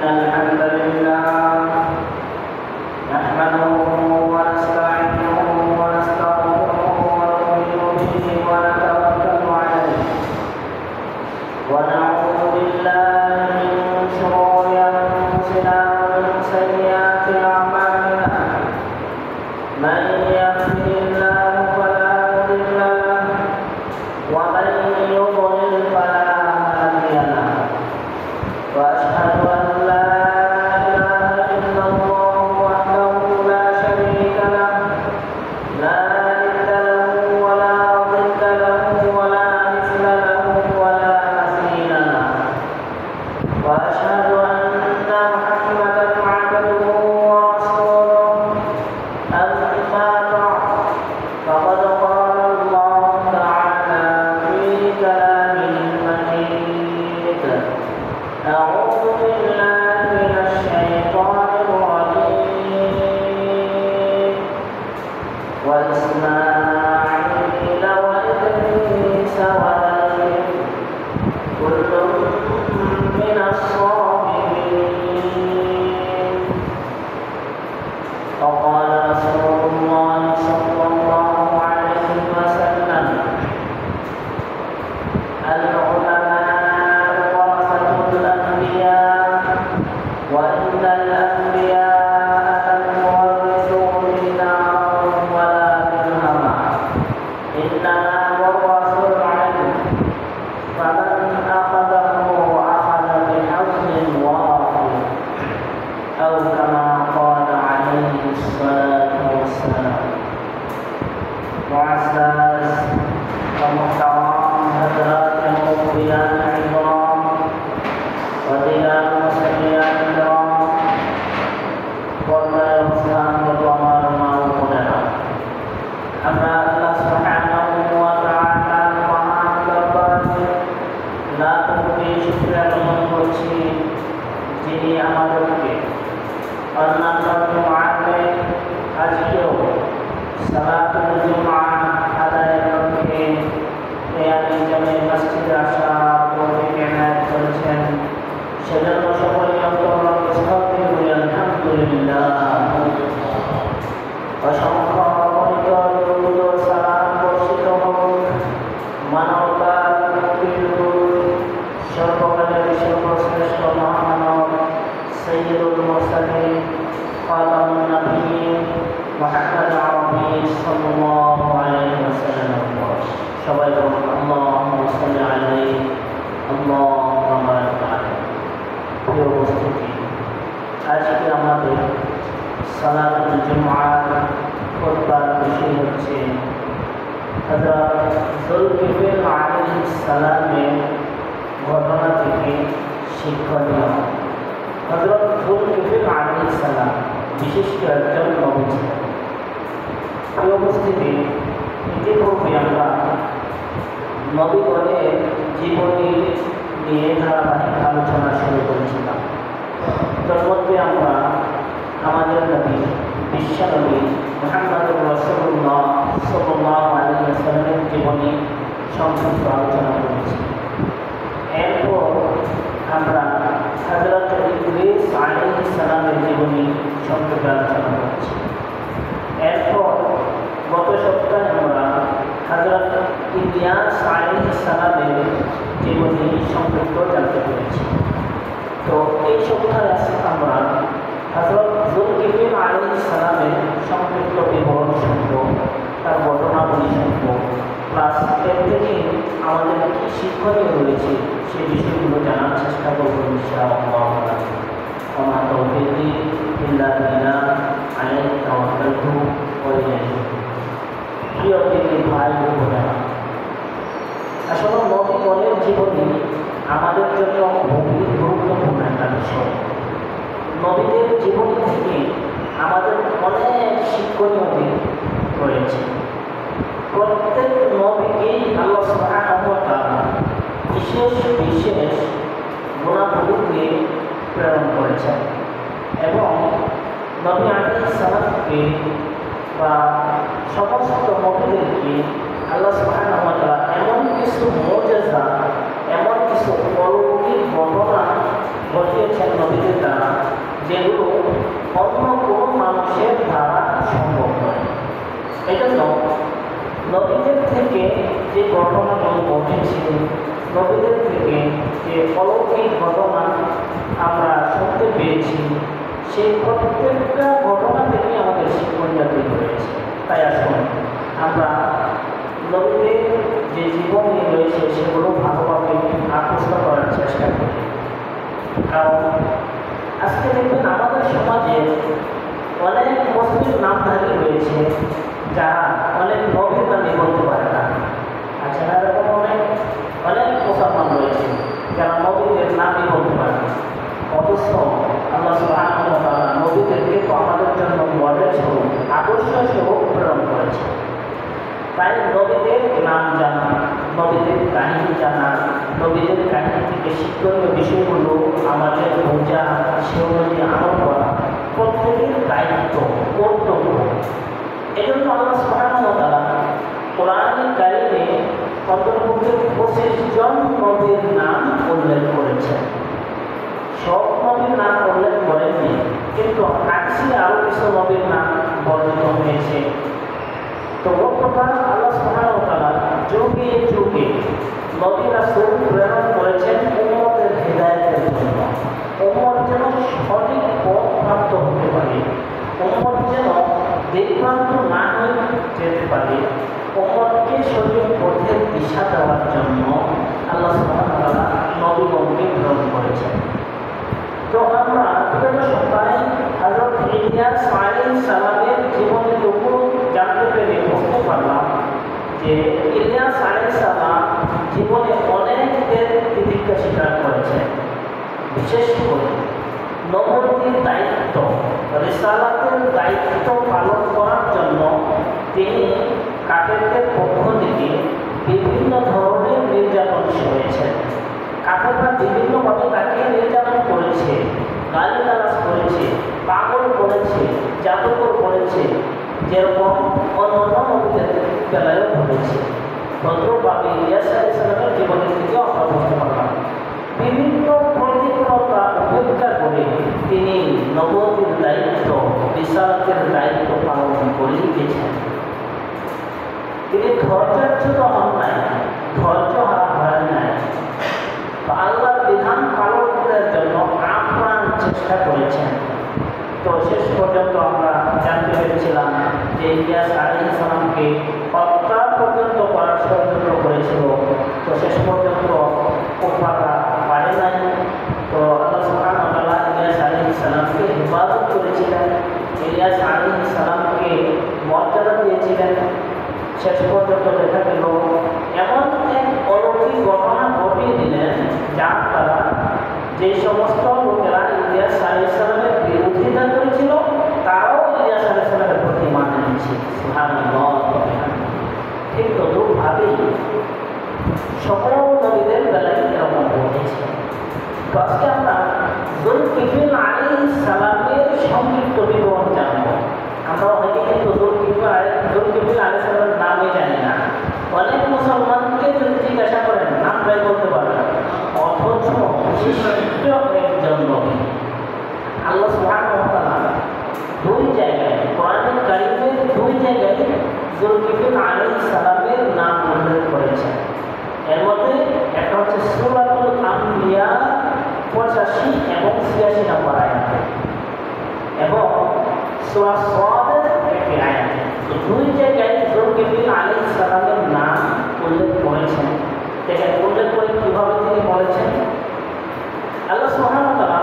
إن الحمد لله نحمده ونستعينه ونستغفره ونؤمن به ونتوكل عليه ونعوذ بالله من شرور أنفسنا ومن سيئات أعمالنا من يهده الله فلا مضل له ومن يضلل فلا هادي له وأشهد أن لا إله إلا الله وحده لا شريك له لا ند له ولا ضد له ولا مثل له ولا مثيل له وأشهد أن محمدا عبده ورسوله أما بعد فقد قال الله تعالى في كلامه المجيد أعوذ بالله من الشيطان الرجيم وإسماعيل وإدريس وذا الكفل كل من الصابرين وقال رسول الله صلى الله عليه وسلم العلماء ورثة الأنبياء وإن الأنبياء لم يورثوا دينارا ولا درهما إنما ورثوا العلم فمن أخذه أخذ بحظ وافر أو كما قال عليه الصلاة والسلام. معزز ومحترم حضرات المؤمنين الكرام وضياء المسلمين الكرام والله يرحم الله ومعنا أما الله سبحانه وتعالى মহান দরবারে লাখ কোটি শুকরিয়া গ্রহণ করছি যিনি আমাদেরকে অন্যান্য জুমআতে আজকেও সালাতুল জুমআ আদায় করতে জামে মসজিদে আসার তৌফিক এনায়েত করেছেন সেজন্য সকলে অন্তঃস্থল থেকে আলহামদুলিল্লাহ। অসংখ্য অগণিত দরুদ ও সালাম বর্ষিত হোক মানবতার মুক্তির দূত সর্বকালের সর্বশ্রেষ্ঠ মহামানব সাইয়্যিদুল মুরসালিন খাতামুন নবিয়্যিন মুহাম্মদ আরবি সাল্লাল্লাহু আলাইহি ওয়াসাল্লাম। সবাই বলুন আল্লাহুম্মা সাল্লি আলাইহি আল্লাহুম্মা বারিক আলাইহি। প্রিয় উপস্থিতি, আজকে আমাদের সালাতুল জুমআর খুতবার বিষয় হচ্ছে হযরত যুলকিফল আলাইহিস সালামের ঘটনা থেকে শিক্ষণীয়। হযরত যুলকিফল আলাইহিস সালাম বিশিষ্ট একজন নবী ছিলেন। প্রিয় উপস্থিতি, ইতিপূর্বে আমরা নবীগণের জীবনী নিয়ে ধারাবাহিক আলোচনা শুরু করেছিলাম। তার মধ্যে আমরা আমাদের নবী বিশ্বনবী মুহাম্মদুর রাসূলুল্লাহ সাল্লাল্লাহু আলাইহি ওয়াসাল্লামের জীবনী সংক্ষিপ্ত আলোচনা করেছি। এরপর আমরা হযরত ইদ্রিস আলাইহিস সালামের জীবনী সংক্ষিপ্ত আলোচনা করেছি। এরপর গত সপ্তাহে আমরা হযরত ইলিয়াস আলাইহিস সালামের জীবনী সংক্ষিপ্ত জানতে পেরেছি। তো এই সপ্তাহে আমরা হযরত যুলকিফল আলাইহিস সালামের সংক্ষিপ্ত বিবরণ শুনব, তার ঘটনাবলী শুনব, প্লাস এর থেকে আমাদের কী শিক্ষণীয় রয়েছে সেই বিষয়গুলো জানার চেষ্টা করব ইনশাআল্লাহ। ওমা তাওফীকি ইল্লা বিল্লাহ আলাইহি তাওয়াক্কালতু ওয়া ইলাইহি। প্রিয় দিনী ভাই ও বোনেরা, আসলে নবীগণের জীবনী আমাদের জন্য খুবই গুরুত্বপূর্ণ একটা বিষয়। নবীদের জীবনী থেকে আমাদের অনেক শিক্ষণীয় দিক রয়েছে। প্রত্যেক নবীকেই আল্লাহ সুবহানাহু ওয়া তাআলা বিশেষ বিশেষ গুণাবলী দিয়ে প্রেরণ করেছেন এবং নবী আলাইহিস সালামকে বা সমস্ত নবীদেরকে আল্লাহ সুবহানাহু ওয়া তাআলা এমন কিছু মুজিজা, এমন কিছু অলৌকিক ঘটনা ঘটিয়েছেন নবীদের দ্বারা যে ঘটনাগুলো ঘটেছে, নবীদের থেকে যে অলৌকিক ঘটনা আমরা শুনতে পেয়েছি, সেই প্রত্যেকটা ঘটনা থেকে আমাদের শিক্ষণ জাতি হয়েছে। তাই আসুন আমরা নবীদের যে জীবনী রয়েছে সেগুলো ভালোভাবে আকৃষ্ট করার চেষ্টা করি। কারণ আজকে দেখবেন আমাদের সমাজে অনেক মুসলিম নামধারী রয়েছে যারা অনেক নবীর নামে বলতে পারে না। আচ্ছা, এরকম অনেক মুসলমান রয়েছে যারা নবীদের নামই বলতে পারে না। অথচ আল্লাহ সুবহানাহু ওয়া তাআলা নবীদেরকে তো আমাদের জন্য মডেল স্বরূপ, আদর্শ স্বরূপ প্রেরণ করেছে। তাই নবীদের নাম জানা, নবীদের কাহিনী জানা, নবীদের কাহিনী থেকে শিক্ষণীয় বিষয়গুলো আমাদের বোঝা, সে অনুযায়ী আমল করা প্রত্যেকের দায়িত্ব, কর্তব্য। এজন্য আল্লাহ সুবহানাহু ওয়া তাআলা কোরআনে কারিমে অন্তর্ভুক্ত 25 জন নবীর নাম উল্লেখ করেছেন। সব নবীর নাম উল্লেখ করেননি, কিন্তু হাদিসে আরও কিছু নবীর নাম বর্ণিত হয়েছে। তো মোট কথা আল্লাহ সুবহানাহু ওয়া তাআলা যুগে যুগে নবী রাসূল প্রেরণ করেছেন উম্মতের হিদায়াতের জন্য। উম্মত যেন সঠিক পথ প্রাপ্ত হতে পারে, উম্মত যেন দিকভ্রান্ত না হয়ে যেতে পারে, উম্মতকে সঠিক পথের দিশা দেওয়ার জন্য আল্লাহ সুবহানাহু ওয়া তাআলা নবীগণকে প্রেরণ করেছেন। তো আমরা বিগত সপ্তাহে হযরত ইলিয়াস আলাইহিস সালামের জীবনীটুকু জানতে পেরে বুঝতে পারলাম যে ইলিয়াস আলাইহিস সালাম জীবনে অনেকদের তিতিক্ষা স্বীকার করেছেন। বিশেষ করে নবুয়তের দায়িত্ব, রিসালাতের দায়িত্ব পালন করার জন্য তিনি কাফেরদের পক্ষ থেকে বিভিন্ন ধরনের নির্যাতন সয়েছেন। কাফেররা বিভিন্নভাবে তাকে নির্যাতন করেছে, গালিগালাজ করেছে, পাগল করেছে, জাদুকর করেছে, যেরকম অন্যান্য নবীদের বেলায়ও ঘটেছে। তদ্রূপভাবে ইলিয়াস আলাইহিস সালামের জীবনের থেকে আমরা বুঝতে পারলাম বিভিন্ন প্রতিকূলতা উপেক্ষা করে তিনি নবুয়তের দায়িত্ব, রিসালাতের দায়িত্ব পালন করে গেছেন। তিনি ধৈর্যচ্যুত হন নাই, ধৈর্য হারান নাই, আল্লাহর বিধান পালনের জন্য আপ্রাণ চেষ্টা করেছেন। তো শেষ পর্যন্ত আমরা জানতে পেরেছিলাম যে ইলিয়াস আলাইহিস সালামকে হত্যা পর্যন্ত করার ষড়যন্ত্র করেছিল। তো শেষ পর্যন্ত কুফাররা পারে নাই। তো আল্লাহ সুবহানাহু ওয়া তাআলা ইলিয়াস আলাইহিস সালামকে হেফাজত করেছিলেন, ইলিয়াস আলাইহিস সালামকে মর্যাদা দিয়েছিলেন। শেষ পর্যন্ত দেখা গেল এমন এক অলৌকিক ঘটনা ঘটিয়ে দিলেন যার দ্বারা যে সমস্ত লোকেরা ইলিয়াস আলাইহিস সালামের বিরোধিতা করেছিল তারাও ইলিয়াস আলাইহিস সালামের প্রতি ঈমান এনেছে। সুবহানাল্লাহ। ঠিক তদ্রূপভাবেই সকল নবীদের বেলায় এরকম ঘটেছে। তো আজকে আমরা যুলকিফল আলাইহিস সালামের সংক্ষিপ্ত বিবরণ জানব। আমরা অনেকে কিন্তু যুলকিফল আলাইহিস সালামের নামই জানি না। অনেক মুসলমানকে যদি জিজ্ঞাসা করেন নামটাই বলতে পারে না, অথচ বিশিষ্ট একজন নবী। আল্লাহ সুবহানাহু ওয়া তাআলা দুই জায়গায় কোরআনে কারীমের দুই জায়গায় যুলকিফল আলাইহিস সালামের নাম উল্লেখ করেছেন। এর মধ্যে একটা হচ্ছে সূরাতুল আম্বিয়া 85 এবং 86 নম্বর আয়াতে, এবং সূরা সাদের একটি আয়াতে। তো দুই জায়গায় যুলকিফল আলাইহিস সালামের নাম উল্লেখ করেছেন। দেখেন উল্লেখ করে কীভাবে তিনি বলেছেন। আল্লাহ সুবহানাহু ওয়া তাআলা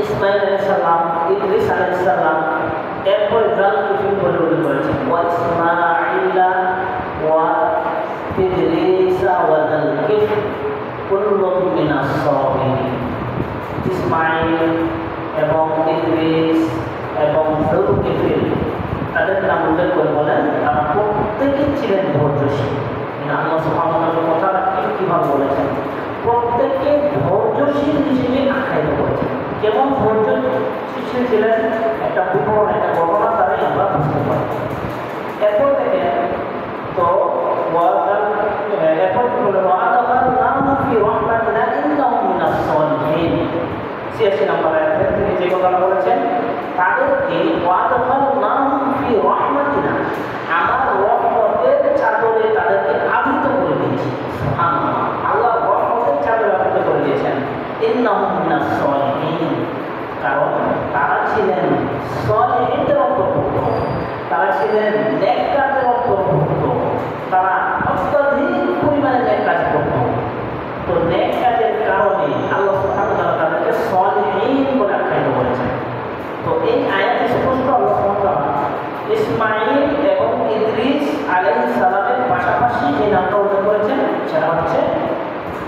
ইসমাঈল আলাইহিস সালাম, ইদ্রিস আলাইহিস সালাম, এরপরে যুলকিফল বলে উল্লেখ করেছেন। ওয়া ইসমাঈলা ওয়া ইদ্রিসা ওয়া যুলকিফল কুল্লুম মিনাস সাবিরিন। ইসমাঈল এবং ইদ্রিস এবং যুলকিফল তাদের নাম উল্লেখ করে বলেন তারা প্রত্যেকেই ছিলেন ধৈর্যশীল। আল্লাহ সুবহানাহু ওয়া তাআলা কথাটা কীভাবে বলেছেন, প্রত্যেকে ধৈর্যশীল হিসেবে আখ্যায়িত করেছেন। কেমন ধৈর্যশীল ছিলেন একটা বিবরণ, একটা ঘটনা দ্বারাই আমরা বুঝতে পারি। এরপর থেকে তো এরপর কি বলে, ওয়াদাখালনাহুম ফি রাহমাতিনা ইন্নাহুম মিনাস সালিহিন। 86 নম্বর আয়াতে তিনি যে কথাটা বলেছেন, তাদেরকে ওয়াদাখালনাহুম ফি রাহমাতিনা, আমার রহমতের চাদরে তাদেরকে ইন্নাহুম মিনাস সালিহিন, কারণ তারা ছিলেন সালিহিনদের অন্তর্ভুক্ত, তারা ছিলেন নেককারদের অন্তর্ভুক্ত, তারা অত্যাধিক পরিমাণে নেক কাজ করত। তো নেক কাজের কারণে আল্লাহ সুবহানাহু ওয়া তাআলা তাদেরকে সালিহিন বলে আখ্যায়িত করেছেন। তো এই আয়াতে স্পষ্ট আল্লাহ সুবহানাহু ওয়া তাআলা ইসমাঈল এবং ইদ্রিস আলাইহিস সালামের পাশাপাশি যে নামটা উল্লেখ করেছেন সেটা হচ্ছে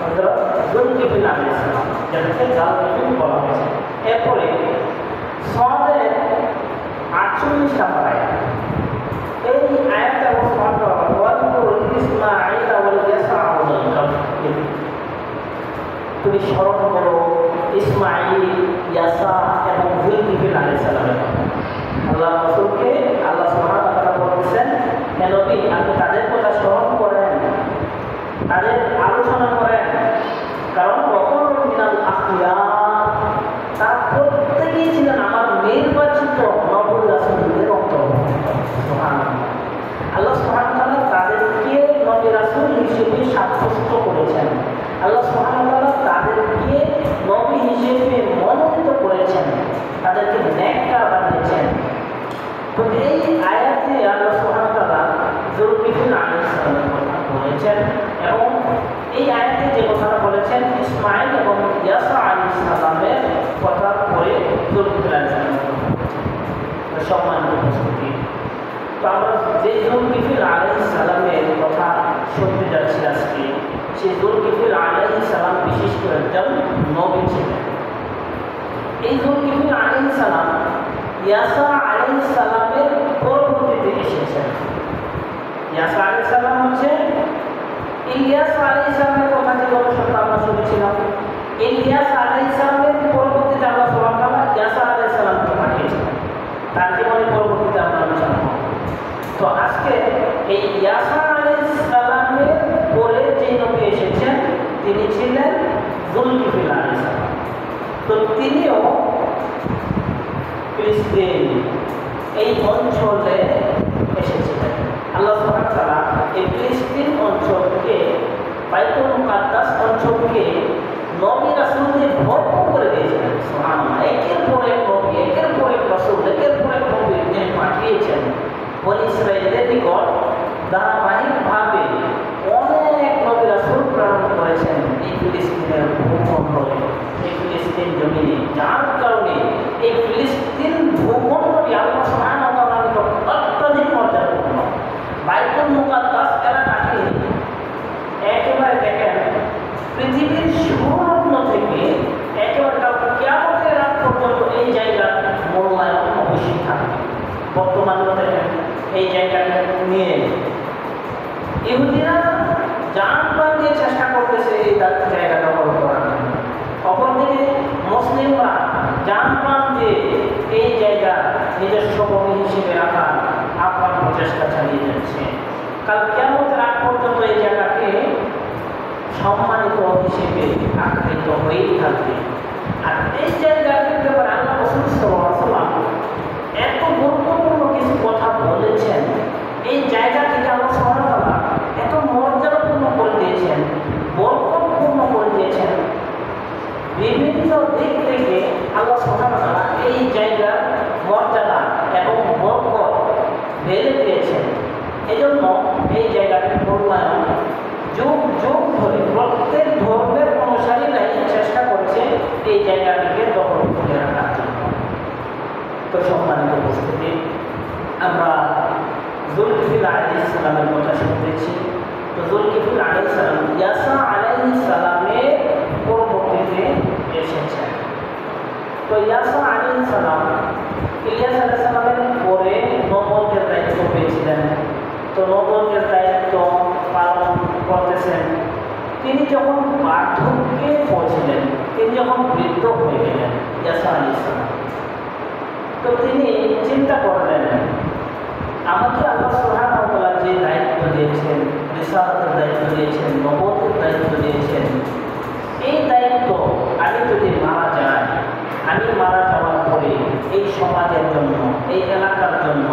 হযরত যুলকিফল আলাইহিস সালাম, যাদেরকে জালকিফল বলা হয়েছে। এরপরে সূরার 48 নম্বর আয়াত, এই আয়াতে আল্লাহ সুবহানাহু ওয়া তাআলা ওয়াজকুর ইসমাঈল ওয়াল ইয়াসা ওয়াল কাফির, তুমি স্মরণ করো ইসমাঈল, ইয়াসা এবং যুলকিফল আলাইহিস সালামের কথা। আল্লাহ রাসূলকে আল্লাহ সুবহানাহু ওয়া তাআলা বলেছেন, হে নবী আপনি তাদের কথা স্মরণ করেন, তাদের আলোচনা করেন, কারণ ওয়াকুলু মিনাল আখইয়ার, তারা প্রত্যেকেই ছিলেন আমার নির্বাচিত নবী রাসূলদের অন্তর্ভুক্ত। সুবহানাল্লাহ, আল্লাহ সুবহানাহু ওয়া তাআলা তাদেরকে নবী রাসূল হিসেবে সাব্যস্ত করেছেন, আল্লাহ সুবহানাহু ওয়া তাআলা তাদেরকে নবী হিসেবে মনোনীত করেছেন, তাদেরকে নেককার বানিয়েছেন। তো এই আয়াতে আল্লাহ সুবহানাহু ওয়া তাআলা যুলকিফল আলাইহিস সালামের কথা বলেছেন, এবং এই আয়াতে যে কথাটা বলেছেন ইসমাঈল এবং ইয়াসা আলাইহিস সালামের কথা পরে যুলকিফল আলাইহিস সালামের কথা বলেছেন। সম্মানিত উপস্থিতি, তো আমরা যে যুলকিফল আলাইহিস সালামের কথা শুনতে যাচ্ছি আজকে, সেই যুলকিফল আলাইহিস সালাম বিশিষ্ট একজন নবী ছিলেন। এই যুলকিফল আলাইহিস সালাম ইয়াসা আলাইহিস সালামের পরবর্তীতে এসেছেন। ইয়াসা আলাইহিস সালাম হচ্ছে ইলিয়াস আলাইহিস সালামের কথা যে গত সপ্তাহে আমরা শুনেছিলাম। ইলিয়াস আলাইহিস সালামের পরবর্তীতে আল্লাহ সুবহানাহু ওয়া তাআলা ইয়াসা আলাইহিস সালামকে পাঠিয়েছিলেন, তার জীবনের পরবর্তীতে আমরা আলোচনা করব। তো আজকে এই ইয়াসা আলাইহিস সালামের পরে যে নবী এসেছেন তিনি ছিলেন যুলকিফল আলাইহিস সালাম। তো তিনিও ফিলিস্তিন এই অঞ্চলে এসেছিলেন। আল্লাহ সুবহানাহু ওয়া তাআলা এই ফিলিস্তিন অঞ্চলকে, বাইতুল মুকাদ্দাস অঞ্চলকে নবী রাসূলদের ভরপুর করে দিয়েছিলেন। সুবহানাল্লাহ, একের পর এক নবী, একের পর এক রাসূল, একের পর এক নবী তিনি পাঠিয়েছেন। বনী ইসরাঈলের নিকট ধারাবাহিকভাবে অনেক নবী রাসূল প্রেরণ করেছেন এই ফিলিস্তিনের ভূখণ্ডে, এই ফিলিস্তিন জমিনে, যার কারণে এই ফিলিস্তিন ভূখণ্ডটি আল্লাহ সুবহানাহু ওয়া তাআলার নিকট অত্যধিক মর্যাদাপূর্ণ। বাইতুল মুকাদ্দাস এলাকাটি একেবারে দেখেন পৃথিবীর সুরত্ন থেকে একেবারে কিয়ামতের রাত পর্যন্ত এই জায়গার মূল্যায়ন অবশ্যই থাকবে। বর্তমানে দেখেন এই জায়গাটা নিয়ে ইহুদিরা জান প্রাণ দিয়ে চেষ্টা করতেছে এই জায়গা দখল করার জন্য, অপরদিকে মুসলিমরা জান প্রাণ দিয়ে এই জায়গা নিজস্ব ভূমি হিসেবে রাখার আপ্রাণ প্রচেষ্টা চালিয়ে যাচ্ছে। কাল কিয়ামতের আগ পর্যন্ত এই জায়গাকে সম্মানিত হিসেবে আখ্যায়িত হয়েই থাকবে। আর এই জায়গাটির ব্যাপারে আল্লাহ রাসূল সাল্লাল্লাহু আলাইহি ওয়াসাল্লাম এত গুরুত্বপূর্ণ কিছু কথা বলেছেন, এই জায়গাটিকে আল্লাহ সুবহানাহু ওয়া তাআলা এত মর্যাদাপূর্ণ করে দিয়েছেন, বরকতপূর্ণ করে দিয়েছেন। বিভিন্ন দিক থেকে আল্লাহ সুবহানাহু ওয়া তাআলা এই জায়গার মর্যাদা এবং বরকত বেড়ে দিয়েছেন। এজন্য এই জায়গাটির মূল্যায়ন যুগ যুগ ধরে প্রত্যেক ধর্মের অনুসারীরাই চেষ্টা করছে এই জায়গাটিকে দখল করে রাখার জন্য। তো সম্মানিত উপস্থিতি, আমরা যুলকিফল আলাইহিস সালামের কথা শুনতেছি। তো যুলকিফল আলাইহিস সালাম ইয়াসা আলাইহিস সালামের পরবর্তীতে এসেছেন। তো ইয়াসা আলাইহিস সালাম ইলিয়াস আলাইহিস সালামের পরে নবুয়তের দায়িত্ব পেয়েছিলেন। তো নবুয়তের দায়িত্ব পালন করতেছেন। তিনি যখন বার্ধক্যে পৌঁছলেন, তিনি যখন বৃদ্ধ হয়ে গেলেন ইয়াসা আলাইহিস সালাম, তো তিনি চিন্তা করলেন আমাকে আল্লাহ সুবহানাহু ওয়া তাআলা যে দায়িত্ব দিয়েছেন, রিসালাতের দায়িত্ব দিয়েছেন, নবুয়তের দায়িত্ব দিয়েছেন, এই দায়িত্ব আমি যদি মারা যাই, আমি মারা যাওয়ার পরে এই সমাজের জন্য, এই এলাকার জন্য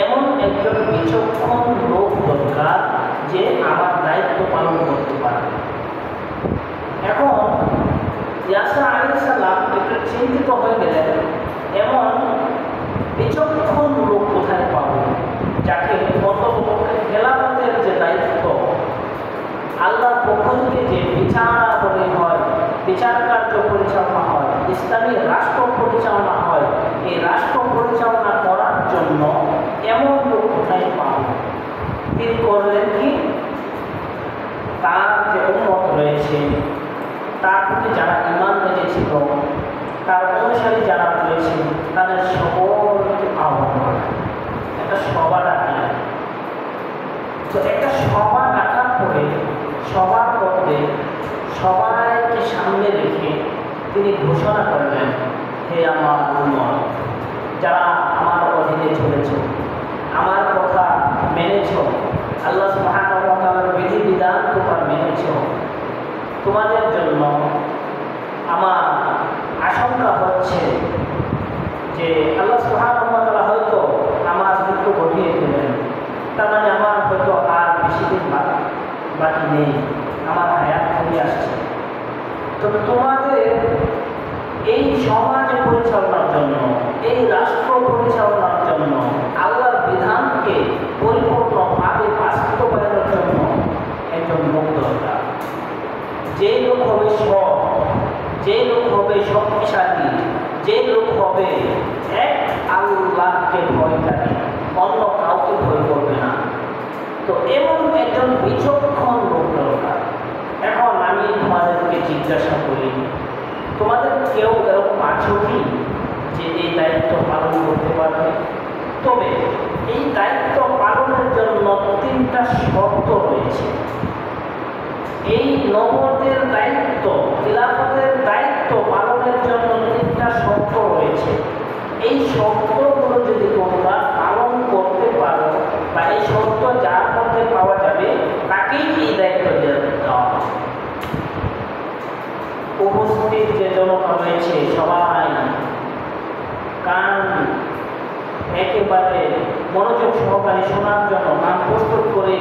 এমন একজন বিচক্ষণ লোক দরকার যে আমার দায়িত্ব পালন করতে পারে। এখন ইয়াসা আলাইহিস সালাম একটু চিন্তিত হয়ে গেলেন, এমন বিচক্ষণ লোক কোথায় পাবো যাকে অন্ততপক্ষে খেলাফতের যে দায়িত্ব, আল্লাহর পক্ষ থেকে যে বিচারাবলী হয়, বিচার কার্য পরিচালনা হয়, ইসলামী রাষ্ট্র পরিচালনা হয়, এই রাষ্ট্র পরিচালনা করার জন্য এমন লোক কোথায় পাবো? তিনি করলেন কি, তার যে উম্মত রয়েছে, তার প্রতি যারা ঈমান এনেছিল, তার অনুসারী যারা রয়েছে, তাদের সকলকে আহ্বান করে একটা সভা ডাকলেন। তো একটা সভা ডাকার পরে সবার মধ্যে সবাইকে সামনে রেখে তিনি ঘোষণা করলেন, হে আমার উম্মত, যারা আমার অধীনে চলেছ, আমার কথা মেনেছ, আল্লাহ সুবহানাহু ওয়া তাআলার বিধিবিধান তোমরা মেনেছ, তোমাদের জন্য আমার আশঙ্কা হচ্ছে যে আল্লাহ সুবহানাহু ওয়া তাআলা হয়তো আমার মৃত্যু ঘটিয়ে দেবেন। তার মানে আমার হয়তো আর বেশি দিন বাকি নেই, আমার হায়াত ফিরে আসছে। তো তোমাদের এই সমাজ পরিচালনার জন্য, এই রাষ্ট্র পরিচালনার জন্য, আল্লাহর বিধানকে পরিপূর্ণভাবে বাস্তবায়নের জন্য একজন লোক দরকার। যে লোক হবে সৎ, যে লোক হবে শক্তিশালী, যে লোক হবে এক আল্লাহকে ভয়কারী, অন্য কাউকে ভয় করবে না। তো এমন একজন বিচক্ষণ লোক দরকার। এখন আমি তোমাদেরকে জিজ্ঞাসা করি, তোমাদের কেউ এরকম আছো কি যে এই দায়িত্ব পালন করতে পারবে? তবে এই দায়িত্ব পালনের জন্য 3টা শর্ত রয়েছে। এই নবুয়তের দায়িত্ব, খিলাফতের দায়িত্ব পালনের জন্য 3টা শর্ত রয়েছে। এই শর্তগুলো যদি তোমরা পালন করতে পারো, বা এই শর্ত যার মধ্যে পাওয়া যাবে, তাকেই এই দায়িত্ব দেওয়া হবে। উপস্থিত যে জনতা রয়েছে সবাই কান একেবারে মনোযোগ সহকারে শোনার জন্য কান প্রস্তুত করে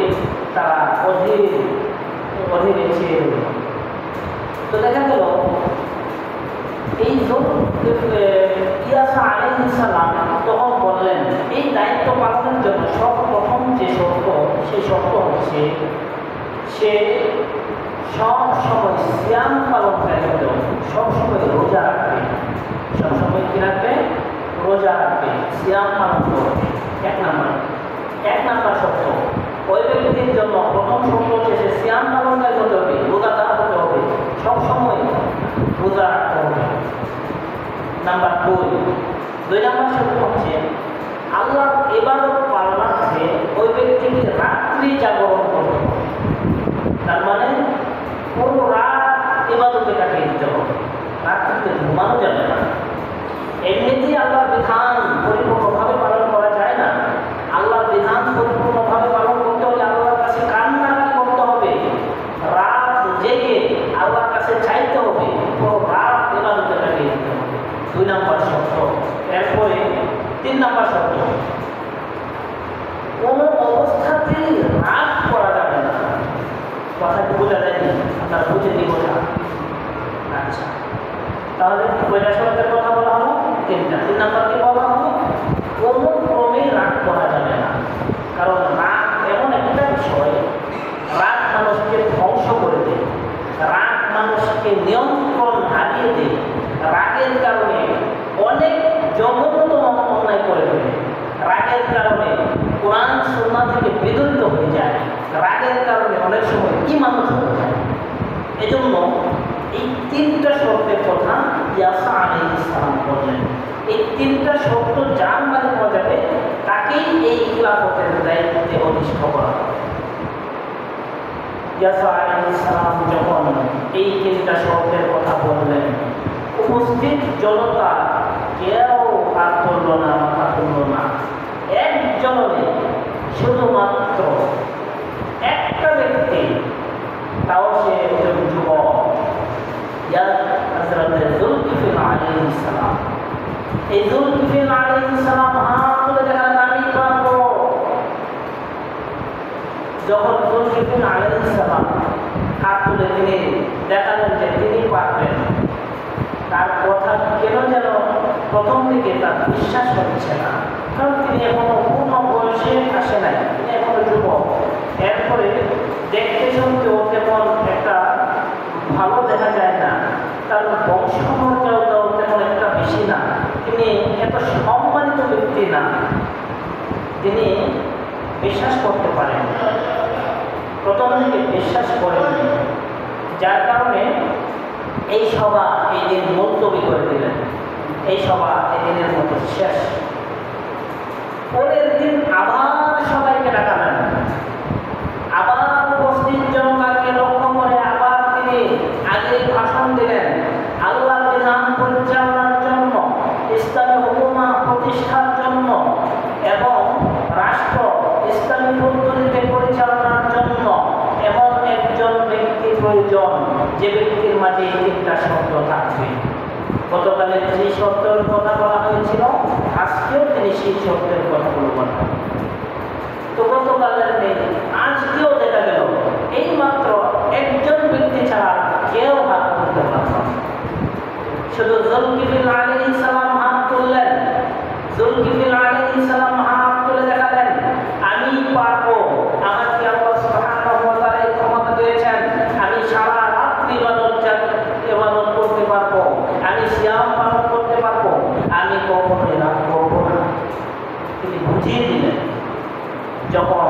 তারা অধীরে চেয়ে রইল। তো দেখা গেল এই ইয়াসা আলাইহিস সালাম তখন বললেন, এই দায়িত্ব পালনের জন্য সর্বপ্রথম যে শর্ত, সেই শর্ত হচ্ছে সে সব সময় সিয়াম পালনকারী হতে হবে, সবসময় রোজা রাখবে। সবসময় কি রাখবে? রোজা রাখবে, সিয়াম পালন করবে। এক নাম্বার শর্ত ওই ব্যক্তির জন্য প্রথম শর্ত হচ্ছে সে সিয়াম পালনকারী হতে হবে, রোজাদার হতে হবে, সবসময় রোজা রাখতে হবে। নাম্বার 2 নাম্বার শর্ত হচ্ছে আল্লাহর ইবাদত পালনার্থে ওই ব্যক্তিকে রাত্রি জাগরণ করতে হবে। তার মানে পুরো রাত ইবাদতে কাটিয়ে দিতে হবে, রাত্রিতে ঘুমানো যাবে না। এমনিতেই আল্লাহর বিধান পরিপূর্ণভাবে পালন করা যায় না। আল্লাহর বিধান পরিপূর্ণভাবে পালন করতে হলে আল্লাহর কাছে কান্নাকাটি করতে হবে, রাত জেগে আল্লাহর কাছে চাইতে হবে, পুরো রাত ইবাদতে কাটিয়ে দিতে হবে। 2 নাম্বার শর্ত। এরপরে 3 নাম্বার শর্ত, কোনো অবস্থাতেই রাগ করা যাবে না। কথা কি বোঝা যায়নি? আপনারা বুঝে দিব না? আচ্ছা, তাহলে কয়টা শর্তের কথা বলা হলো? 3টা। 3 নাম্বার কি বলা হলো? কোনো ক্রমে রাগ করা যাবে না। কারণ রাগ এমন একটা বিষয়, রাগ মানুষকে ধ্বংস করে দেয়, রাগ মানুষকে নিয়ন্ত্রণ হারিয়ে দেয়, রাগের কারণে অনেক জঘন্যতম অন্যায় করে ফেলে, রাগের কারণে কোরআন সুন্নাহ থেকে বিদলিত হয়ে যায়, রাগের কারণে অনেক সময় ঈমান চলে যায়। এজন্য এই 3টা শর্তের কথা ইয়াসা আলাইহিস সালাম বললেন। এই 3টা শর্ত যার মানে পাওয়া যাবে, তাকেই এই খিলাফতের দায়িত্বে অধিষ্ঠিত করা হবে। ইয়াসা আলাইহিস সালাম যখন এই 3টা শর্তের কথা বললেন, উপস্থিত জনতা কেউ হাত তুলল না, মাথা তুলল না। একজনে, শুধুমাত্র একটা ব্যক্তি, তাও সে একজন যুবক, হযরত যুলকিফল আলাইহিস সালাম। এই যুলকিফল আলাইহিস সালাম হাত তুলে দেখালেন, আমি পারবো। যখন যুলকিফল আলাইহিস সালাম হাত তুলে তিনি দেখালেন যে তিনি পারবেন, প্রথম দিকে তার বিশ্বাস হচ্ছে না, কারণ তিনি এখনো পূর্ণ বয়সে আসে নাই, তিনি এখনো যুবক। এরপরে দেখতে শুনতেও তেমন একটা ভালো দেখা যায় না, তার বংশমর্যাদাও তেমন একটা বেশি না, তিনি এত সম্মানিত ব্যক্তি না, তিনি বিশ্বাস করতে পারেন, প্রথম দিকে বিশ্বাস করেননি। যার কারণে এই সভা এই দিন মুলতবি করে দিলেন, এই সভা এই দিনের মতো শেষ। পরের দিন আবার সবাইকে ডাকালেন, আবার উপস্থিত জনতাকে লক্ষ্য করে আবার তিনি আগে ভাষণ দিলেন আল্লাহর বিধান পরিচালনার জন্য, ইসলামী হুকুমা প্রতিষ্ঠার জন্য এবং রাষ্ট্র ইসলামী পদ্ধতিতে পরিচালনার জন্য এমন একজন ব্যক্তি প্রয়োজন যে ব্যক্তির মাঝে এই তিনটা শব্দ থাকবে। গতকালের যে শব্দের কথা বলা হয়েছিল, আজকেও তিনি সেই শব্দের কথাগুলো বলেন। তো গতকালের নেই, আজকেও দেখা গেল এই মাত্র একজন ব্যক্তি ছাড়া কেউ হাত তুলতে পারল না। শুধু যুলকিফল আলাইহিস সালাম হাত তুললেন, যুলকিফল আলাইহিস সালাম হাত তুলে দেখালেন আমি পারবো, আমাকে আল্লাহ সুবহানাহু ওয়া তাআলা এই ক্ষমতা দিয়েছেন, আমি সারা রাত্রি ইবাদত করতে পারবো, আমি সিয়াম পালন করতে পারবো, আমি কখনোই রাত করবো না। তিনি বুঝিয়ে দিলেন। যখন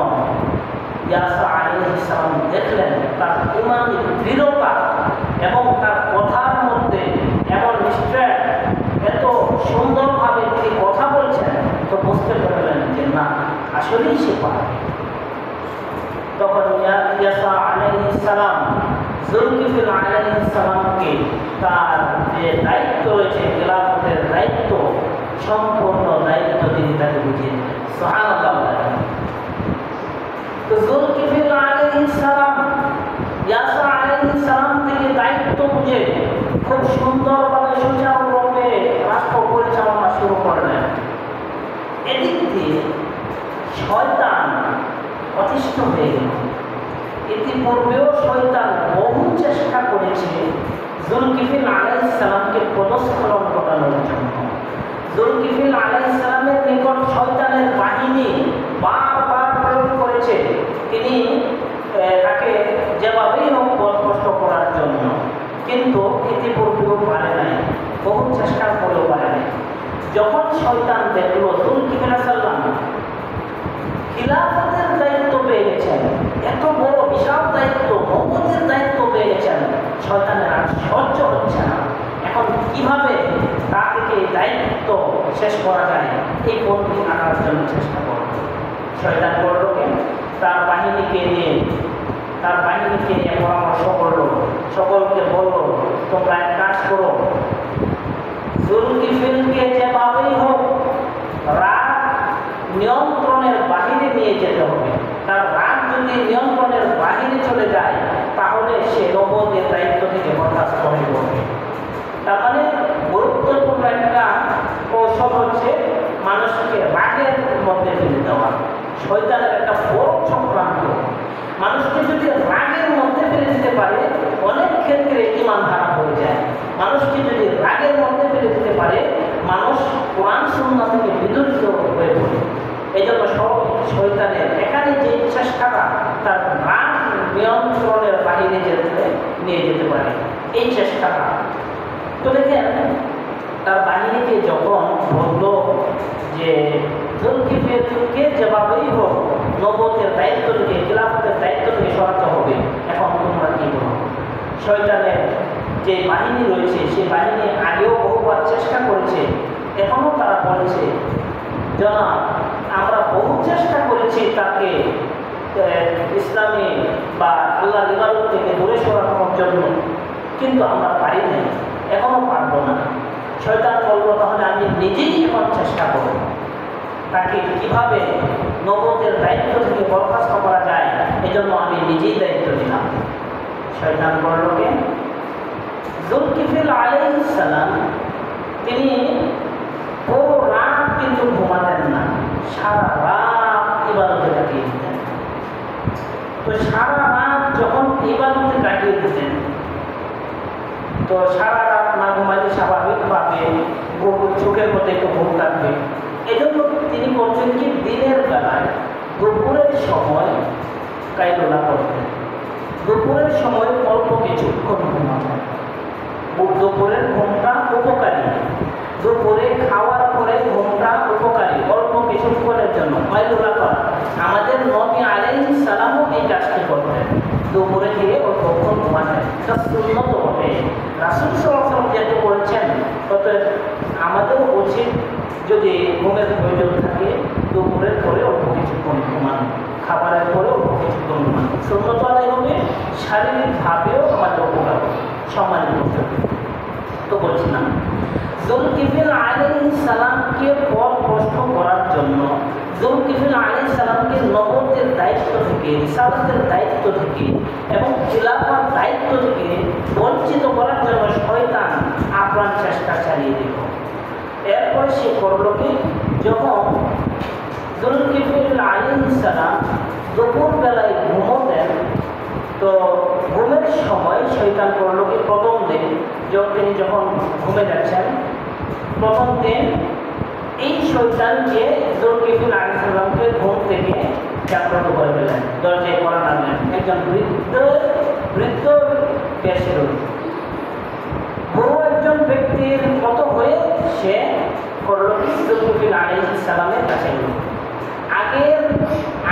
ইয়াসা আলাইহিস সালাম দেখলেন তার ইমানি দৃঢ়তা এবং তার কথার মধ্যে এমন নিশ্চয় এত সুন্দরভাবে তিনি কথা বলছেন, তো বুঝতে পারলেন যে না, আসলেই সে পারে। তখন ইয়াসা আলাইহিস সালাম যুলকিফল আলাইহিস সালামকে তার যে দায়িত্ব রয়েছে, খেলাফতের দায়িত্ব, সম্পূর্ণ দায়িত্ব তিনি তাকে বুঝিয়ে দিলেন। সুবহানাল্লাহ। তো যুলকিফল আলাইহিস সালাম ইয়াসা আলাইহিস সালাম থেকে দায়িত্ব বুঝে খুব সুন্দরভাবে সুচারুরূপে রাষ্ট্র পরিচালনা শুরু করলেন। এদিক দিয়ে শয়তান অতিষ্ঠ হয়ে গেল। ইতিপূর্বেও শয়তান বহু চেষ্টা করেছে যুলকিফল আলাইহিস সালামকে পদস্খলন ঘটানোর জন্য। যুলকিফল আলাইহিস সালামের নিকট শয়তানের বাহিনী বারবার প্রয়োগ করেছে তিনি তাকে যেভাবেই হোক কষ্ট করার জন্য, কিন্তু ইতিপূর্বেও পারে নাই, বহু চেষ্টা করেও পারে নাই। যখন শয়তান দেখল যুলকিফল সাল্লাম খিলাফতের দায়িত্ব পেয়ে গেছেন, এত বড় বিশাল দায়িত্ব, নবুয়তের দায়িত্ব পেয়ে গেছেন, শয়তানের আর সহ্য হচ্ছে না। এখন কিভাবে তা থেকে দায়িত্ব শেষ করা যায়, এই পন্থী আনার জন্য চেষ্টা করল। শয়তান করল কেন? তার বাহিনীকে নিয়ে পরামর্শ করলো, সকলকে বলল তোমরা এক কাজ করো, যুলকিফলকে যেভাবেই হোক রাগ নিয়ন্ত্রণের বাহিরে নিয়ে যেতে হবে। তার রাগ যদি নিয়ন্ত্রণের বাহিরে চলে যায় তাহলে সে নবুয়তের দায়িত্ব থেকে বরখাস্ত হয়ে পড়বে। তার মানে গুরুত্বপূর্ণ একটা কৌশল হচ্ছে মানুষকে রাগের মধ্যে ফেলে দেওয়া। শয়তানের একটা বড় চক্রান্ত। মানুষকে যদি রাগের মধ্যে ফেলে দিতে পারে, অনেক ক্ষেত্রে ঈমান হারা হয়ে যায়। মানুষকে যদি রাগের মধ্যে ফেলে দিতে পারে, মানুষ কোরআন সুন্নাহ থেকে বিদূরিত হয়ে পড়ে। এই জন্য সব শয়তানের এখানে যে চেষ্টাটা তার রাগ নিয়ন্ত্রণের বাহিরে নিয়ে যেতে পারে, এই চেষ্টাটা। তো দেখেন তার বাহিনীকে যখন বলল যে যুলকিফলকে যেভাবেই হোক নবুয়তের দায়িত্ব থেকে, খিলাফতের দায়িত্ব থেকে সরাতে হবে, এখন তোমরা কি করো? শয়তানের যে বাহিনী রয়েছে সেই বাহিনী আগেও বহুবার চেষ্টা করেছে, এখনও তারা বলেছে জনাব আমরা বহু চেষ্টা করেছি তাকে ইসলামী বা আল্লাহর ইবাদত থেকে দূরে সরানোর জন্য, কিন্তু আমরা পারি নাই, এখনও পারবো না। শয়তান বলল তাহলে আমি নিজেই এখন চেষ্টা করব, তাকে কিভাবে নবুয়তের দায়িত্ব থেকে বরখাস্ত করা যায়, এজন্য আমি নিজেই দায়িত্ব নিলাম। শয়তান বলল কে? যুলকিফল আলাইহিস সালাম তিনি পুরো রাত কিন্তু ঘুমাতেন না, সারা রাত ইবাদতে কাটিয়ে দিতেন। তো সারা রাত যখন ইবাদতে কাটিয়ে দিতেন তো সারা রাত না ঘুমাইলে স্বাভাবিকভাবে চোখের মধ্যে একটু ঘুম লাগবে। এই জন্য তিনি করছেন কি দিনের বেলায় দুপুরের সময় কাইলুলা করতেন। দুপুরের সময় অল্প কিছুক্ষণ ঘুমাতেন। দুপুরের ঘুমটা উপকারী, দুপুরে খাওয়ার পরে ঘুমটা উপকারী, অল্প কিছুক্ষণের জন্য কাইলুলা করা। আমাদের নবী আলাইহিস সালামও এই কাজটি করতেন, দুপুরে গিয়ে অল্পক্ষণ ঘুমাতেন। এটা সুন্নত হবে। রাসূল সাল্লাল্লাহু আলাইহি ওয়াসাল্লাম যেহেতু করেছেন, অতএব আমাদেরও উচিত যদি ঘুমের প্রয়োজন থাকে দুপুরের পরে অল্প কিছুক্ষণ ঘুমানো, খাবারের পরে অল্প কিছুক্ষণ ঘুমানো। সুন্নত আদায় হবে, শারীরিকভাবেও আমাদের উপকার সম্মানিত হবে। তো বলছিলাম যুলকিফল আলাইহিস সালামকে পথ প্রশ্ন করার জন্য, যুলকিফল আলাইহিস সালামকে নবুয়তের দায়িত্ব থেকে, রিসালাতের দায়িত্ব থেকে এবং খিলাফার দায়িত্ব থেকে বঞ্চিত করার জন্য শয়তান আপ্রাণ চেষ্টা চালিয়ে দিল। এরপর সে করল কি, যখন যুলকিফল আলাইহিস সালাম দুপুরবেলায় ঘুমোতেন, তো ঘুমের সময় শয়তান করল কি, প্রথম দিন তিনি যখন ঘুমে যাচ্ছেন, প্রথম দিন এই শয়তানকে যুলকিফল আলাইহিস সালামকে ঘুম থেকে জাগ্রত করে দিলেন, দরজায় করা নামলেন। একজন বৃদ্ধ বেশের বুড়ো একজন ব্যক্তির মতো হয়ে সে করল কি, যুলকিফল আলাইহিস সালামের কাছে গেল।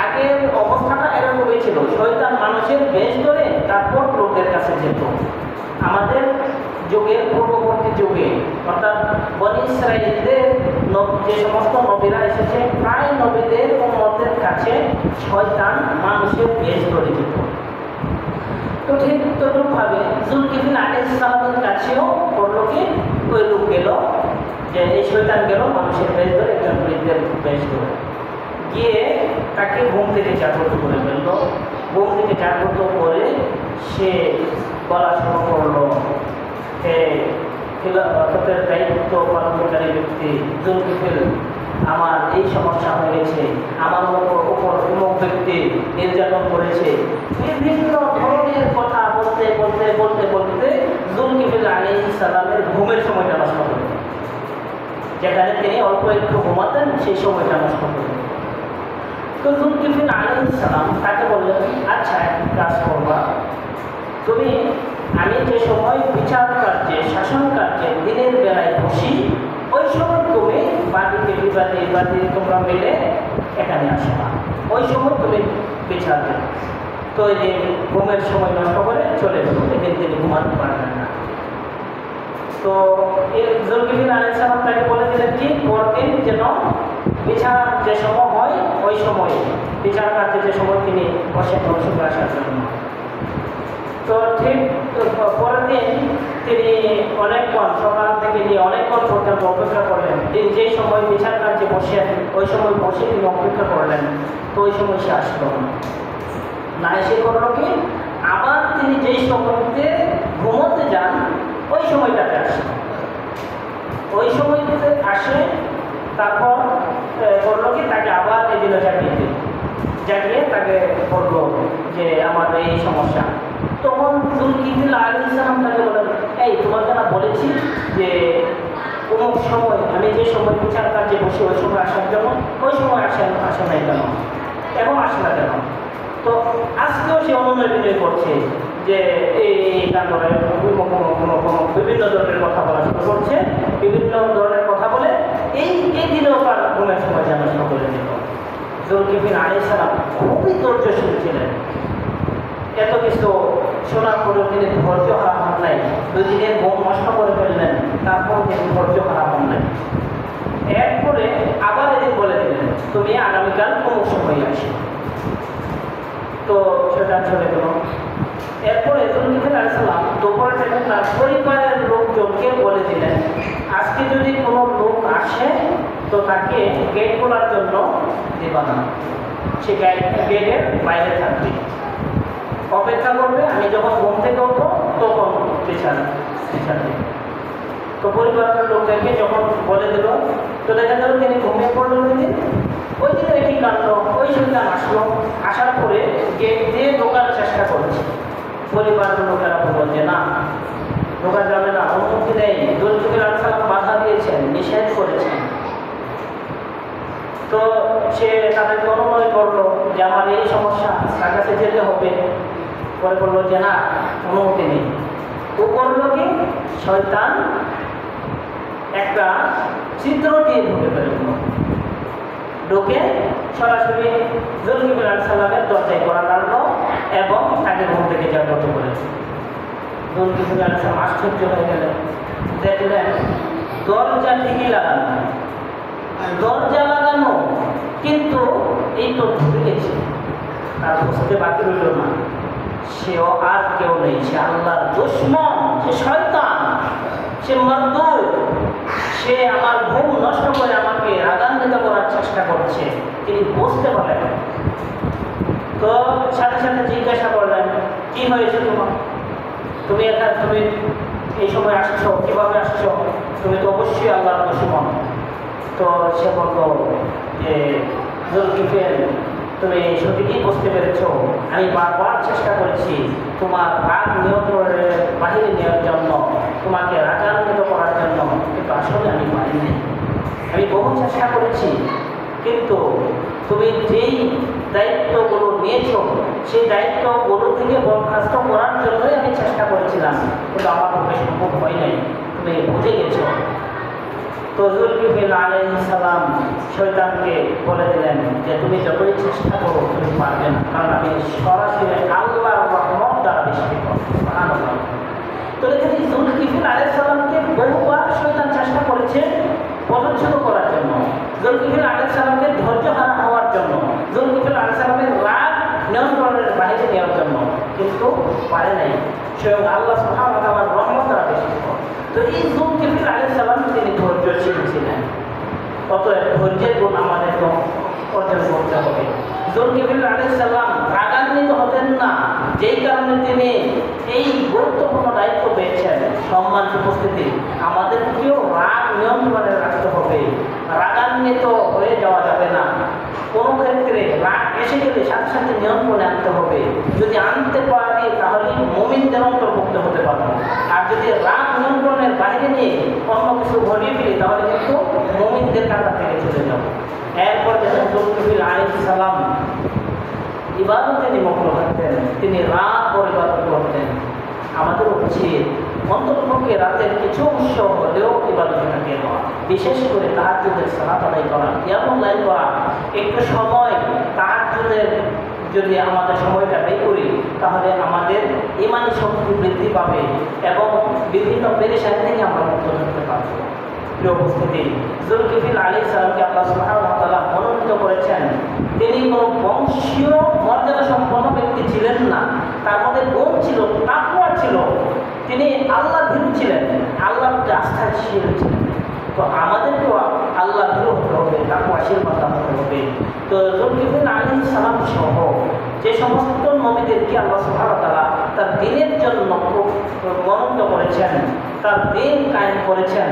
আগের অবস্থাটা এরকমই ছিল, শয়তান মানুষের বেশ ধরে তারপর লোকদের কাছে যেত। আমাদের যুগের পূর্ববর্তী যুগে অর্থাৎ বনী ইসরাঈলদের যে সমস্ত নবীরা এসেছে, প্রায় নবীদের উম্মতের কাছে শয়তান মানুষের বেশ ধরে যেত। তো ঠিক তদ্রূপভাবে যুলকিফল আলাইহিস সালামের কাছেও করলো কি, ওই লোক গেল, যে এই শয়তান গেল মানুষের বেশ ধরে, একজন বৃদ্ধের বেশ ধরে গিয়ে তাকে ঘুম থেকে জাগ্রত করে ফেলল। ঘুম থেকে জাগ্রত করে সে বলা শুরু করলো, খিলাফতের দায়িত্ব পালনকারী ব্যক্তি যুলকিফল, আমার এই সমস্যা হয়ে গেছে, আমার উপর অমুক ব্যক্তি নির্যাতন করেছে। বিভিন্ন ধরনের কথা বলতে বলতে বলতে বলতে যুলকিফল আলাইহিস সালামের ঘুমের সময়টা নষ্ট করে, যেখানে তিনি অল্প একটু ঘুমাতেন সেই সময়টা নষ্ট করে। তো যুলকিফল আলাইহিস সালাম তাকে বললেন, আচ্ছা এক কাজ করবা, তুমি আমি যে সময় বিচার কার্যে, শাসন কার্যে দিনের বেলায় বসি, ওই সময় তুমি বাড়িতে বিবাদী তোমরা মিলে এখানে আসো না, ওই সময় তুমি বিচার দেবে। তো এই যে ঘুমের সময় নষ্ট করে চলে গেল, এদিন তিনি ঘুমাতে পারবেন না। তো যুলকিফল আলাইহিস সালাম তাকে বলে দিলেন কি, পরদিন যেন বিচার যে সময় হয় ওই সময় বিচার কার্যে যে সময় তিনি বসেন শুক্র আসার জন্য। তো ঠিক পরের দিন তিনি অনেকক্ষণ সকাল থেকে নিয়ে অনেকক্ষণ পর্যন্ত অপেক্ষা করলেন। তিনি যেই সময় বিচার কার্যে বসেন ওই সময় বসে তিনি অপেক্ষা করলেন, তো ওই সময় সে আসলো না। এসে করলো কি, আবার তিনি যেই সময়তে ঘুমোতে যান ওই সময়টাতে আসে, ওই সময়টাতে আসে। তারপর করলো কি, তাকে আবার এই দিন জাগিয়ে তাকে বললো যে আমার এই সমস্যা। তখন যুলকিফল আলাইহিস সালাম তাকে বলেন, এই তোমাকে না বলেছি যে অমুক সময় আমি যে সময় বিচার কার্যে বসে ওই সময় আসার জন্য, ওই সময় আসে নাই কেন, এখন আসে না কেন? তো আজকেও সে অনুনয় করছে যে এই কারণে বিভিন্ন ধরনের কথা বলা শুরু করছে, বিভিন্ন ধরনের কথা বলে এই দিনেও তার ঘুমের সময় যেন নষ্ট করে দিল। যুলকিফল আলাইহিস সালাম খুবই ধৈর্যশীল ছিলেন। এত কিছু শোনার পরেও তিনি ধৈর্য হারা হন নাই। 2 দিনের ঘুম নষ্ট করে ফেললেন, তারপর তিনি ধৈর্য হারা হন নাই। এরপরে আবার এদিন বলে দিলেন, তুমি আগামীকাল অমুক সময় আসো। তো সেটা চলে গেল। এরপরে যুলকিফল আলাইহিস সালাম দুপুরে থেকে তার পরিবারের লোকজনকে বলে দিলেন, আজকে যদি কোনো লোক আসে তো তাকে গেট খোলার জন্য দেবা না, সে গেটের বাইরে থাকবে, অপেক্ষা করবে, আমি যখন ঘুম থেকে উঠবো তখন বিচার দেবে। তো পরিবারের লোকদেরকে যখন বলে দিল, তো দেখা গেল তিনি ঘুমিয়ে পড়লেন। ওই দিন একই কাণ্ড, ওই শয়তান আসলো, আসার পরে গেট দিয়ে ঢোকার চেষ্টা করছে। পরিবারের লোকেরা বলল যে না, ঢোকা যাবে না, অনুমতি নেই। যুলকিফল আলাইহিস সালাম বাধা দিয়েছেন, নিষেধ করেছেন। তো সে তাদেরকে অনুমতি করলো যে আমার এই সমস্যা, তার কাছে যেতে হবে। পরে বললো যে না, অনুমতি নেই। ও করলো কি, শয়তান একটা ছিদ্র দিয়ে ঢুকে ফেলল, ঢুকে সরাসরি যুলকিফল আলাইহিস সালামের দরজায় কড়া নাড়লো এবং তাকে ঘুম থেকে জাগ্রত করেছে। যুলকিফল আলাইহিস সালাম আশ্চর্য হয়ে গেলেন, দেখলেন দরজা ঠিকই লাগানো, দরজা লাগানো, কিন্তু এই তো ঢুকে গেছে। তার বুঝতে বাকি রইল না, সেও আর কেউ নেই, সে আল্লাহর দুশমন, সে শয়তান, সে মারদুদ, সে আমার ঘুম নষ্ট করে আমাকে রাগান্বিত করার চেষ্টা করছে। তিনি বুঝতে পারলেন। তো সাথে সাথে জিজ্ঞাসা করলেন, কি হয়েছে তোমার? তুমি এই সময় আসছো, কিভাবে আসছো? তুমি তো অবশ্যই আল্লাহর দুশমন। তো সে বলল যে যুলকিফল, তুমি সঠিকই বুঝতে পেরেছ। আমি বারবার চেষ্টা করেছি তোমার রাগ নিয়ন্ত্রণের বাহিরে নেওয়ার জন্য, তোমাকে রাগান্বিত করার জন্য, কিন্তু আসলে আমি পারিনি। আমি বহু চেষ্টা করেছি, কিন্তু তুমি যেই দায়িত্বগুলো নিয়েছ সেই দায়িত্বগুলো থেকে বরখাস্ত করার জন্যই আমি চেষ্টা করেছিলাম, কিন্তু আমার পক্ষে সম্ভব হয় নাই। তুমি বুঝে গেছো। তো যুলকিফল আলাইহিস সালাম শয়তানকে বলে দিলেন যে তুমি যতই চেষ্টা করো তুমি পারবে না, কারণ আমি সরাসরি আল্লাহর রহমত দ্বারা বেষ্টিত। সুবহানাল্লাহ। তো এখানে যুলকিফল আলাইহিস সালামকে বহুবার শয়তান চেষ্টা করেছে পদচ্যুত করার জন্য, যুলকিফল আলাইহিস সালামকে ধৈর্যহারা হওয়ার জন্য, যুলকিফল আলাইহিস সালামের রাগ নিয়ন্ত্রণের বাইরে নেওয়ার জন্য, কিন্তু পারে নাই। স্বয়ং আল্লাহ সুবহানাহু ওয়া তাআলার রহমত দ্বারা বেষ্টিত। তো এই যুলকিফল আলাইহিস সালাম তিনি ধৈর্যশীল ছিলেন। অতএব ধৈর্যের গুণ আমাদেরকে অর্জন করতে হবে। যুলকিফল আলাইহিস সালাম রাগান্বিত হতেন না, যেই কারণে তিনি এই গুরুত্বপূর্ণ দায়িত্ব পেয়েছেন। সম্মান উপস্থিতি, আমাদেরকেও রাগ নিয়ন্ত্রণে রাখতে হবে, রাগান্বিত হয়ে যাওয়া যাবে না। কোনো ক্ষেত্রে রাগ এসে গেলে সাথে সাথে নিয়ন্ত্রণে আনতে হবে। যদি আনতে পারি তাহলে মুমিনদের অন্তর্ভুক্ত হতে পারবো, আর যদি রাগ নিয়ন্ত্রণের বাইরে নিয়ে অন্য কিছু ঘটিয়ে ফেলি তাহলে কিন্তু মুমিনদের কাতার থেকে চলে যাব। এরপর যখন যুলকিফল আলাইহিস সালাম ইবাদতে নিমগ্ন থাকতেন, তিনি রাত ভর ইবাদত করতেন। আমাদের উচিত অন্ততপক্ষে রাতের কিছু অংশ হলেও ইবাদতে থাকে দেওয়া, বিশেষ করে তাহাজ্জুদের সালাত আদায় করা, কিয়ামুল লাইল করা। একটু সময় তাহাজ্জুদের যদি আমাদের সময়টা ব্যয় করি তাহলে আমাদের ঈমানি শক্তি বৃদ্ধি পাবে এবং বিভিন্ন পেরেশানি থেকে আমরা মুক্ত থাকতে পারবো। প্রিয় উপস্থিতি, যুলকিফল আলাইহিস সালামকে আল্লাহ সুবহানাহু ওয়া তাআলা মনোনীত করেছেন। তিনি কোনো বংশীয় মর্যাদা সম্পন্ন ব্যক্তি ছিলেন না, তার মধ্যে গুণ ছিল, তাকওয়া ছিল, তিনি আল্লাহ ভীরু ছিলেন, আল্লাহর প্রতি আস্থাশীল ছিলেন। তো আমাদেরকেও আল্লাহ ভীরু হতে হবে, তাকওয়াশীল হতে হবে। তো যুলকিফল আলাইহিস সালাম সহ যে সমস্ত নবীদেরকে আল্লাহ সুবহানাহু ওয়া তাআলা তার দ্বীনের জন্য মনোনীত করেছেন, তার দ্বীন কায়েম করেছেন,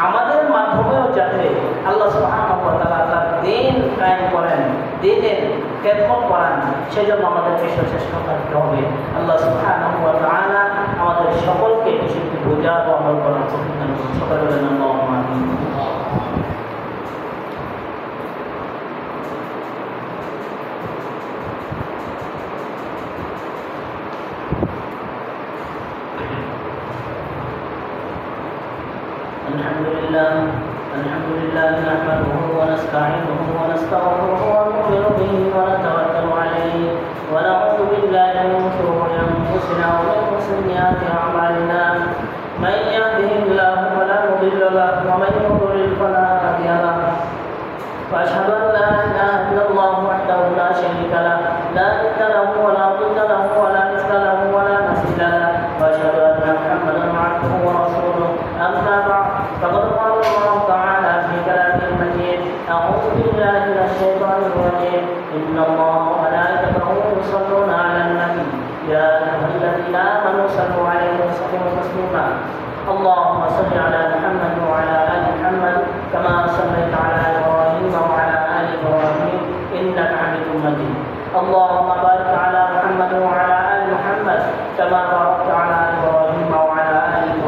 আমাদের মাধ্যমেও যাতে আল্লাহ সুবহানাহু ওয়া তাআলা তার দ্বীন কায়েম করেন, দ্বীনের খেদমত করেন, সেজন্য আমাদেরকে সচেষ্ট থাকতে হবে। আল্লাহ সুবহানাহু ওয়া তাআলা আমাদের সকলকে বিষয়টি বোঝার ও আমল করার তৌফিক দান করুন। সকলে বলেন আল্লাহুম্মা আমিন। الحمد لله نحمده ونستعينه ونستغفره ونؤمن به ونتوكل عليه ونعوذ بالله من شرور انفسنا ومن سيئات اعمالنا من يهده الله فلا مضل له ومن يضلل فلا هادي له واشهد ان لا اله الا الله وحده لا شريك له لا ند له ولا ضد له ولا مثل له ولا مثيل له واشهد ان محمدا عبده ورسوله اما بعد فقد قال الله تعالى في كلامه المجيد اعوذ بالله من الشيطان الرجيم ان الله وملائكته يصلون على النبي يا ايها الذين امنوا صلوا عليه وسلموا تسليما اللهم صل على محمد وعلى ال محمد كما صليت على ابراهيم وعلى ال ابراهيم انك حميد مجيد اللهم بارك على محمد وعلى ال محمد كما باركت على ابراهيم وعلى ال ابراهيم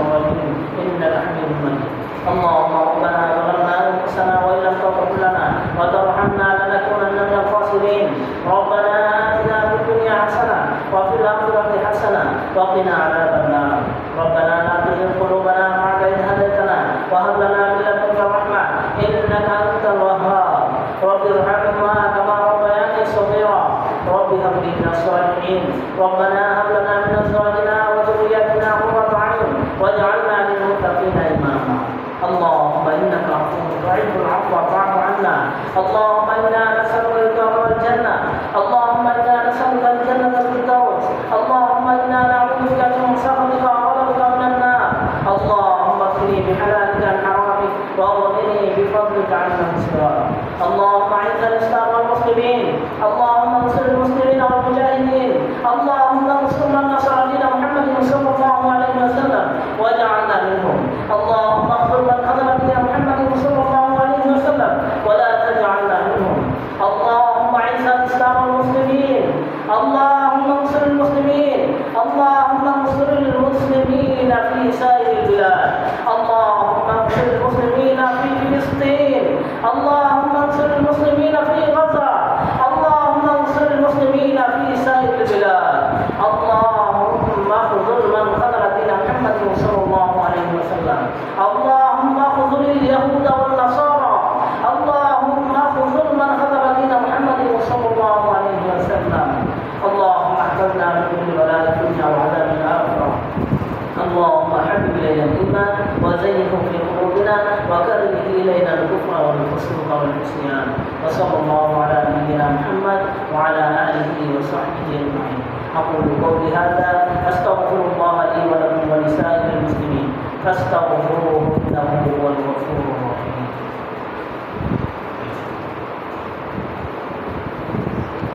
اللهم إنا نسألك الرضا والجنة، اللهم إنا نسألك الجنة الفردوس، اللهم إنا نعوذ بك من سخطك وغضبك من النار. اللهم اكفني بحلالك عن حرامك واغنني بفضلك عمن سواك. اللهم أعز الإسلام والمسلمين، اللهم انصر المسلمين والمجاهدين، اللهم انصر من نصر دين محمد صلى الله عليه وسلم واجعلنا منهم. اللهم اغفر من خذل دين محمد صلى الله عليه وسلم ولا تجعلنا منهم. اللهم اعز الإسلام والمسلمين، اللهم انصر المسلمين، اللهم انصر المسلمين في سائر البلاد، اللهم انصر المسلمين في فلسطين، اللهم انصر المسلمين في غزة، اللهم انصر المسلمين في سائر البلاد. اللهم اخذل من خذل دين محمد صلى الله عليه وسلم، اللهم اخذل اليهود والنصارى، اللهم اخذل من خذل دين محمد صلى الله عليه وسلم. اللهم احفظنا من كل بلاء الدنيا وعذاب الآخرة. اللهم حبب إلينا الإيمان وزينه في قلوبنا وكره إلينا الكفر والفسوق والعصيان. وصلى الله على نبينا محمد وعلى آله وصحبه أجمعين. أقول قولي هذا أستغفر الله لي ولكم ولسائر المسلمين فاستغفروه